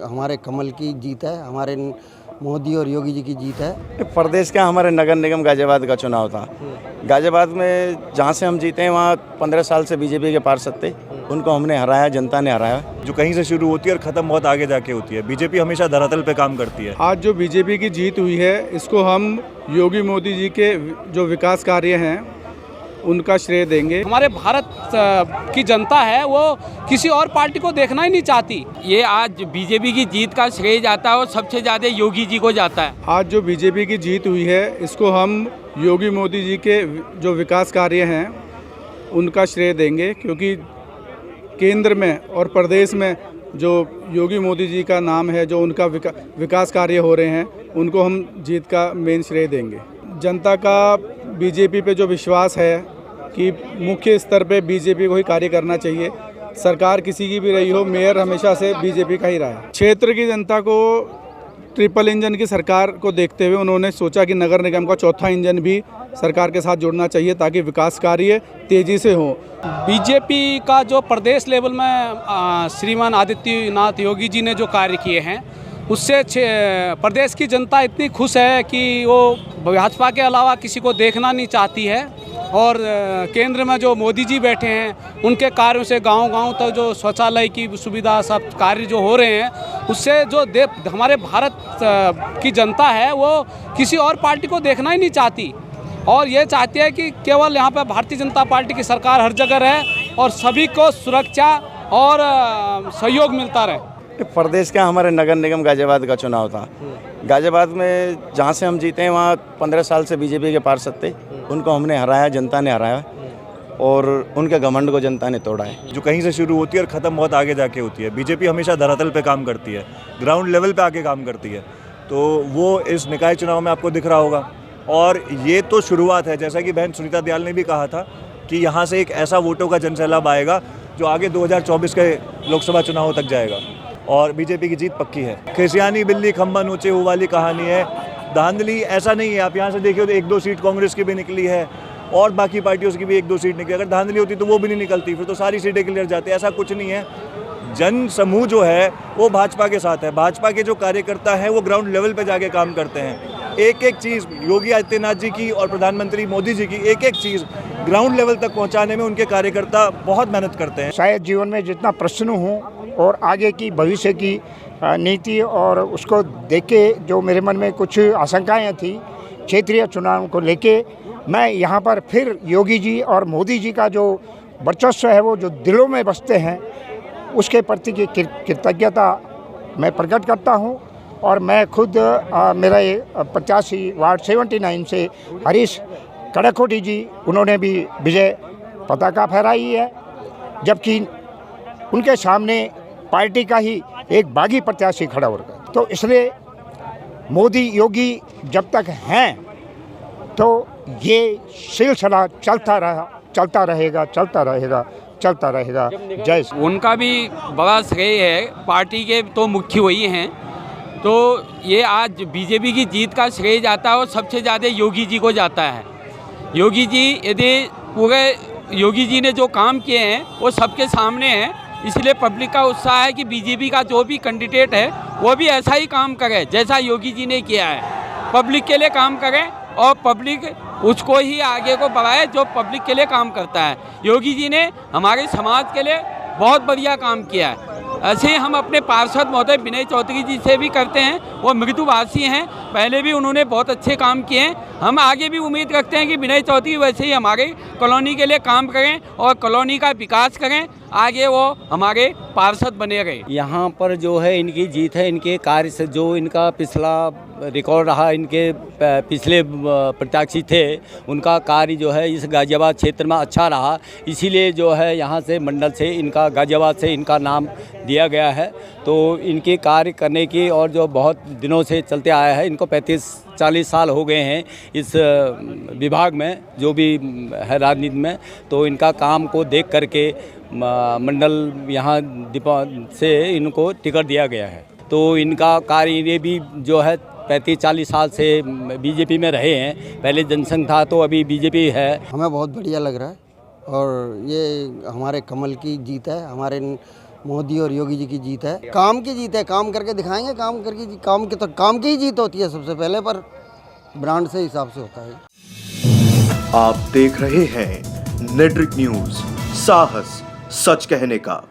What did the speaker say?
हमारे कमल की जीत है, हमारे मोदी और योगी जी की जीत है। प्रदेश का हमारे नगर निगम गाजियाबाद का चुनाव था। गाजियाबाद में जहाँ से हम जीते हैं वहाँ 15 साल से बीजेपी के पार्षद थे, उनको हमने हराया, जनता ने हराया। जो कहीं से शुरू होती है और ख़त्म बहुत आगे जाके होती है। बीजेपी हमेशा धरातल पे काम करती है। आज जो बीजेपी की जीत हुई है, इसको हम योगी मोदी जी के जो विकास कार्य हैं उनका श्रेय देंगे। हमारे भारत की जनता है वो किसी और पार्टी को देखना ही नहीं चाहती। ये आज बीजेपी की जीत का श्रेय जाता है और सबसे ज़्यादा योगी जी को जाता है। आज जो बीजेपी की जीत हुई है, इसको हम योगी मोदी जी के जो विकास कार्य हैं उनका श्रेय देंगे, क्योंकि केंद्र में और प्रदेश में जो योगी मोदी जी का नाम है, जो उनका विकास कार्य हो रहे हैं, उनको हम जीत का मेन श्रेय देंगे। जनता का बीजेपी पे जो विश्वास है कि मुख्य स्तर पे बीजेपी को ही कार्य करना चाहिए, सरकार किसी की भी रही हो, मेयर हमेशा से बीजेपी का ही रहा है। क्षेत्र की जनता को ट्रिपल इंजन की सरकार को देखते हुए उन्होंने सोचा कि नगर निगम का चौथा इंजन भी सरकार के साथ जुड़ना चाहिए ताकि विकास कार्य तेज़ी से हो। बीजेपी का जो प्रदेश लेवल में श्रीमान आदित्यनाथ योगी जी ने जो कार्य किए हैं, उससे प्रदेश की जनता इतनी खुश है कि वो भाजपा के अलावा किसी को देखना नहीं चाहती है। और केंद्र में जो मोदी जी बैठे हैं, उनके कार्यों से गांव-गांव तक जो शौचालय की सुविधा, सब कार्य जो हो रहे हैं, उससे जो हमारे भारत की जनता है वो किसी और पार्टी को देखना ही नहीं चाहती और ये चाहती है कि केवल यहाँ पर भारतीय जनता पार्टी की सरकार हर जगह रहे और सभी को सुरक्षा और सहयोग मिलता रहे। प्रदेश का हमारे नगर निगम गाजियाबाद का चुनाव था। गाजियाबाद में जहाँ से हम जीते हैं वहाँ 15 साल से बीजेपी के पार्षद थे, उनको हमने हराया, जनता ने हराया और उनके घमंड को जनता ने तोड़ा है। जो कहीं से शुरू होती है और ख़त्म बहुत आगे जाके होती है। बीजेपी हमेशा धरातल पे काम करती है, ग्राउंड लेवल पे आके काम करती है। तो वो इस निकाय चुनाव में आपको दिख रहा होगा और ये तो शुरुआत है। जैसा कि बहन सुनीता दयाल ने भी कहा था कि यहाँ से एक ऐसा वोटों का जनसैलाब आएगा जो आगे 2024 के लोकसभा चुनावों तक जाएगा और बीजेपी की जीत पक्की है। खेसियानी बिल्ली खंबा नोचे हो वाली कहानी है। धांधली ऐसा नहीं है, आप यहाँ से देखिए तो 1-2 सीट कांग्रेस की भी निकली है और बाकी पार्टियों की भी 1-2 सीट निकली। अगर धांधली होती तो वो भी नहीं निकलती, फिर तो सारी सीटें क्लियर जाती। ऐसा कुछ नहीं है। जन समूह जो है वो भाजपा के साथ है। भाजपा के जो कार्यकर्ता हैं वो ग्राउंड लेवल पे जाके काम करते हैं। एक एक चीज़ योगी आदित्यनाथ जी की और प्रधानमंत्री मोदी जी की एक एक चीज़ ग्राउंड लेवल तक पहुंचाने में उनके कार्यकर्ता बहुत मेहनत करते हैं। शायद जीवन में जितना प्रश्न हूँ और आगे की भविष्य की नीति और उसको देख के जो मेरे मन में कुछ आशंकाएं थी क्षेत्रीय चुनाव को लेके, मैं यहाँ पर फिर योगी जी और मोदी जी का जो वर्चस्व है वो जो दिलों में बसते हैं उसके प्रति की कृतज्ञता मैं प्रकट करता हूँ। और मैं खुद मेरा 85 वार्ड 79 से हरीश कड़कोटी जी, उन्होंने भी विजय पताका फहराई है, जबकि उनके सामने पार्टी का ही एक बागी प्रत्याशी खड़ा होगा। तो इसलिए मोदी योगी जब तक हैं तो ये सिलसिला चलता रहेगा। जय। उनका भी बड़ा श्रेय है, पार्टी के तो मुख्य वही हैं। तो ये आज बीजेपी की जीत का श्रेय जाता है और सबसे ज़्यादा योगी जी को जाता है। योगी जी, यदि पूरे योगी जी ने जो काम किए हैं वो सबके सामने हैं, इसलिए पब्लिक का उत्साह है कि बीजेपी का जो भी कैंडिडेट है वो भी ऐसा ही काम करे जैसा योगी जी ने किया है। पब्लिक के लिए काम करें और पब्लिक उसको ही आगे को बढ़ाए जो पब्लिक के लिए काम करता है। योगी जी ने हमारे समाज के लिए बहुत बढ़िया काम किया है। ऐसे ही हम अपने पार्षद महोदय विनय चौधरी जी से भी करते हैं, वो मृदुभाषी हैं, पहले भी उन्होंने बहुत अच्छे काम किए हैं। हम आगे भी उम्मीद रखते हैं कि विनय चौधरी वैसे ही हमारे कॉलोनी के लिए काम करें और कॉलोनी का विकास करें, आगे वो हमारे पार्षद बने रहे। यहाँ पर जो है इनकी जीत है इनके कार्य से, जो इनका पिछला रिकॉर्ड रहा, इनके पिछले प्रत्याशी थे उनका कार्य जो है इस गाजियाबाद क्षेत्र में अच्छा रहा, इसीलिए जो है यहाँ से मंडल से इनका गाजियाबाद से इनका नाम दिया गया है। तो इनके कार्य करने की और जो बहुत दिनों से चलते आया है, इनको 35-40 साल हो गए हैं इस विभाग में जो भी है राजनीति में, तो इनका काम को देख करके मंडल यहाँ से इनको टिकट दिया गया है। तो इनका कार्य ये भी जो है 35-40 साल से बीजेपी में रहे हैं, पहले जनसंघ था तो अभी बीजेपी है। हमें बहुत बढ़िया लग रहा है और ये हमारे कमल की जीत है, हमारे मोदी और योगी जी की जीत है। काम की जीत है, काम करके दिखाएंगे, काम की ही जीत होती है सबसे पहले, पर ब्रांड से हिसाब से होता है। आप देख रहे हैं नेट्रिक न्यूज, साहस सच कहने का।